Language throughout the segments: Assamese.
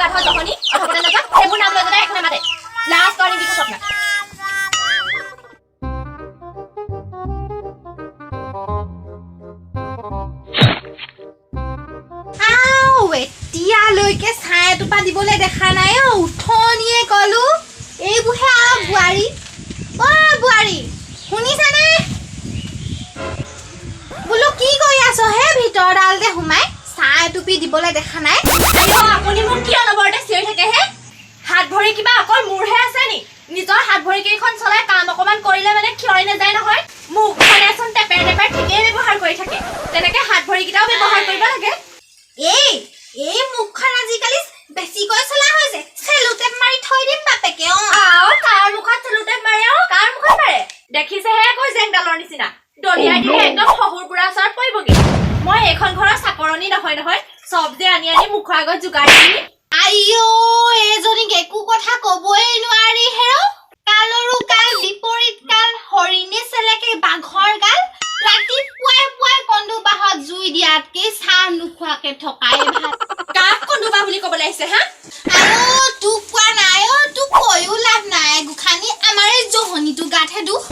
গাথৰ জহনি অথপতে নাযাক সেইবোৰ নাম লৈ যদি একো নামাতে লাষ্ট ৱাৰ্নিং দিছো আপোনাক এতিয়ালৈকে চাই এটোপা দিবলৈ দেখা নাই উঠনিয়ে কলো এইবোৰহে বোৱাৰী বোৱাৰী শুনিছানে বোলো কি কৰি আছ হে ভিতৰডালতে সোমাই চাই এটুপি দিবলৈ দেখা নাই আপুনি মোক কিয় নবৰতে চিঞৰি থাকে হে হাত ভৰি কিবা অকল মোৰহে আছে নি নিজৰ হাত ভৰি কেইখন চলাই কাম অকমান কৰিলে মানে ক্ষয় নাযায় নহয় মুখখনেচোন টেপেৰ টেপেৰ ঠিকেই ব্যৱহাৰ কৰি থাকে তেনেকে হাত ভৰি কেইটাও ব্যৱহাৰ কৰিব লাগে এই মুখখন আজিকালি বেছিকৈ চলা হৈছে চেলুটেপ মাৰি থৈ দিম বাপেকে কাৰ মুখত চেলুটেপ মাৰে কাৰ মুখত মাৰে দেখিছেহে কৈ জেংডালৰ নিচিনা দলিয়াই দিলে একদম শহুৰ বুঢ়া ওচৰত পৰিবগে মই এইখন ঘৰৰ চাকৰণি নহয় চব যে আনি মুখৰ আগত যোগাৰ দি আইও এজনীক একো কথা কবই নোৱাৰি হেৰ কালৰো কাল বিপৰীত কাল হৰিণে চেলেকে বাঘৰ গাল ৰাতিপুৱাই পুৱাই কন্দুবাহত জুই দিয়াতকে চাহ নোখোৱাকে থকাই ভাল কাক কন্দুবা বুলি ক'বলৈ আহিছে হা আৰু তোক কোৱা নাই তোক কৈও লাভ নাই গোখানি আমাৰ এই জহনিটো গাতহে দুখ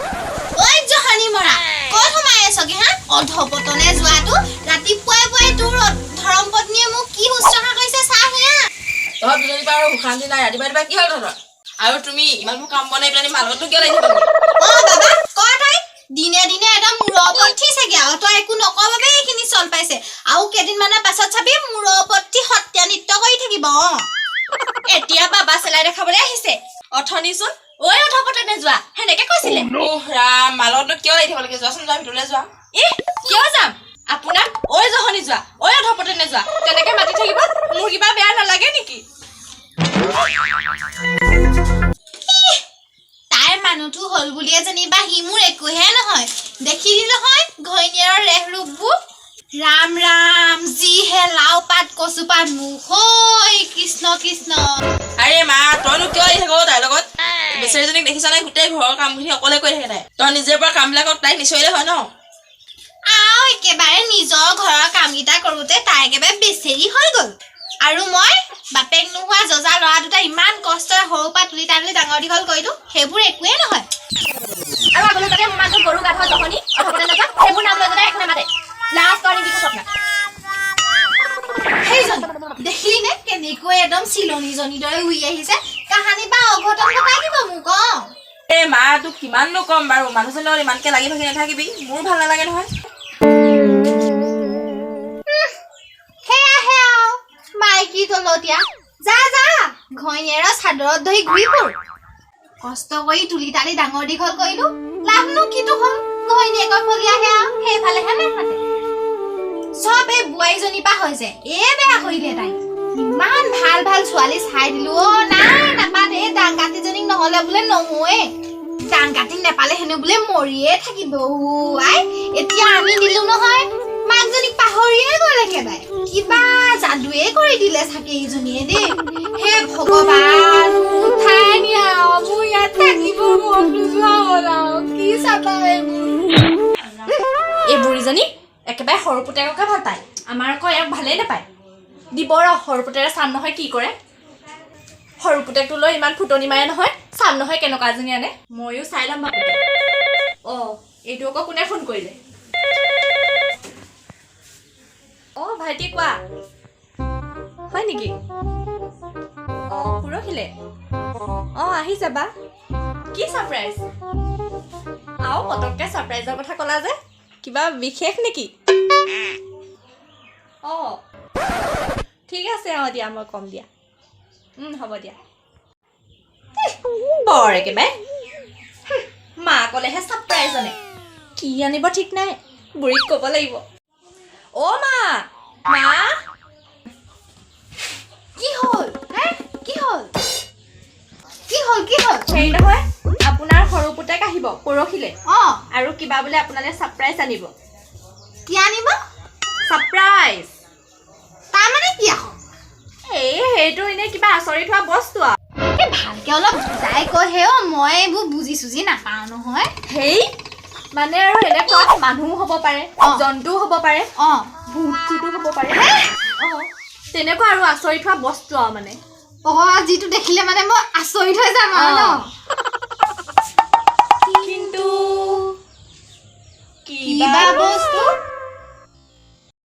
ঐ জহনি মৰা ক'ত সোমাই আছগে হা অধপতনে যোৱাটো ৰাতিপুৱাই পুৱাই তোৰ ধৰম পত্নীয়ে মোক কি শুশ্ৰূষা কৰিছে চাহ হিয়া তহঁত দুজনী পৰা আৰু শান্তি নাই ৰাতিপুৱা কি হ'ল তহঁতৰ আৰু তুমি ইমানবোৰ কাম বনাই পেলাই মালতো কিয় লাগি থাকিবা বাবা ক তই দিনে দিনে একদম মূৰৰ ওপৰত উঠিছেগে আৰু তই একো নকওঁ বাবে এইখিনি চল পাইছে আৰু কেইদিনমানৰ পাছত চাবি মূৰৰ ওপৰত সত্ৰীয়া নৃত্য কৰি থাকিব এতিয়া বাবা চেলাই দেখাবলৈ আহিছে অথনিচোন ঐ অধপতনে যোৱা সেনেকে কৈছিলে ৰাম মালতো কিয় লাগি থাকিব লাগে যোৱাচোন যোৱা ভিতৰলৈ যোৱা কিয় যাম আপোনাক ঐ জহনি যোৱা ঐ অধপতনে যোৱা তেনেকে মাতি থাকিব মোৰ কিবা বেয়া নালাগে নেকি তাইৰ মানুহটো হল বুলিয়ে জানিবা সি মোৰ একোহে নহয় দেখিলি নহয় ঘৈণীয়েৰৰ ৰেহ ৰূপবোৰ ৰাম ৰাম যিহে লাও পাত কচু পাত মুখ কৃষ্ণ কৃষ্ণ আৰে মা তইনো কিয় লাগি থাক তাইৰ লগত বেচেৰীজনীক দেখিছ নাই গোটেই ঘৰৰ কামখিনি অকলে কৰি থাকে তাই তই নিজে পৰা কামবিলাকক তাইক নিচৰিলে হয় ন একেবাৰে নিজৰ ঘৰৰ কামকেইটা কৰোঁতে তাই একেবাৰে বেচেৰি হৈ গ'ল আৰু মই বাপেক নোহোৱা জজা ল'ৰা দুটা ইমান কষ্টৰে সৰুৰ পৰা তুলি টানি ডাঙৰ দীঘল কৰিলো সেইবোৰ একোৱেই নহয় আৰু আগলৈ যাতে মোৰ মানুহটো গৰু গাধৰ জহনি অথপতে নাযাক সেইবোৰ নাম লৈ যদি একো নামাতে লাষ্ট ৱাৰ্নিং দিছো আপোনাক সেইজন দেখিলি নে কেনেকৈ একদম চিলনীজনীৰ দৰে উৰি আহিছে কাহানী বা অঘটন ঘটাই দিব মোক মা তোক কিমাননো কম বাৰু মানুহজনৰ লগত ইমানকে লাগি ভাগি নাথাকিবি মোৰ ভাল নালাগে নহয় সেয়া মাইকী তলতীয়া যা ঘৈণীয়েৰৰ চাদৰত ধৰি ঘূৰি ফুৰ কষ্ট কৰি তুলি তালি ডাঙৰ দীঘল কৰিলো লাভনো কিটো হ'ল ঘৈণীয়েকৰ ফলিয়াহে সেইফালেহে নামাতে চব এই বোৱাৰীজনী পা হৈছে বেয়া কৰিলে তাই ইমান ভাল ভাল ছোৱালী চাই দিলো নাই নাপাত এই ডাংকাতিজনীক নহলে বোলে নহয়ে ডাংকাতিক নেপালে হেনো বোলে মৰিয়ে থাকিব আই এতিয়া আমি দিলো নহয় মাকজনীক পাহৰিয়ে গ'ল একেবাৰে কিবা যাদুৱে কৰি দিলে চাগে এইজনীয়ে দেই হে ভগৱান উঠাই নিয়া মোৰ ইয়াত থাকিব মন নোযোৱা হ'ল আৰু কি চাবা এই বুঢ়ীজনী একেবাৰে সৰু পুতেককে ভাল পায় আমাৰ আকৌ ইয়াক ভালেই নাপায় দিব সৰু পুতেৰে চাম নহয় কি কৰে সৰু পুতেকটো লৈ ইমান ফুটনি মাৰে নহয় চাম নহয় কেনেকুৱা এজনী আনে ময়ো চাই ল'ম বাপুতে এইটো আকৌ কোনে ফোন কৰিলে ভাইটি কোৱা হয় নেকি পৰহিলে আহি যাবা কি ছাৰপ্ৰাইজ পতককে ছাৰপ্ৰাইজৰ কথা ক'লা যে কিবা বিশেষ নেকি ঠিক আছে দিয়া মই কম দিয়া হ'ব দিয়া বৰ একেবাৰে মা ক'লেহে ছাৰপ্ৰাইজ আনে কি আনিব ঠিক নাই বুঢ়ীক ক'ব লাগিব মা কি হ'ল হেৰি নহয় আপোনাৰ সৰু পুতেক আহিব পৰহিলে আৰু কিবা বোলে আপোনালে ছাৰপ্ৰাইজ আনিব কি আনিব ছাৰপ্ৰাইজ তাৰমানে কি আকৌ সেইটো এনে কিবা আচৰিত হোৱা বস্তু ভালকে অলপ বুজাই কৈ মই এইবোৰ বুজি চুজি নাপাওঁ নহয় মানে আৰু এনেকুৱা মানুহ হ'ব পাৰে জন্তুও হ'ব পাৰে ভূত চুতো হ'ব পাৰে তেনেকুৱা আৰু আচৰিত হোৱা বস্তু মানে যিটো দেখিলে মানে মই আচৰিত হৈ যাম আৰু ন কিন্তু কিবা বস্তু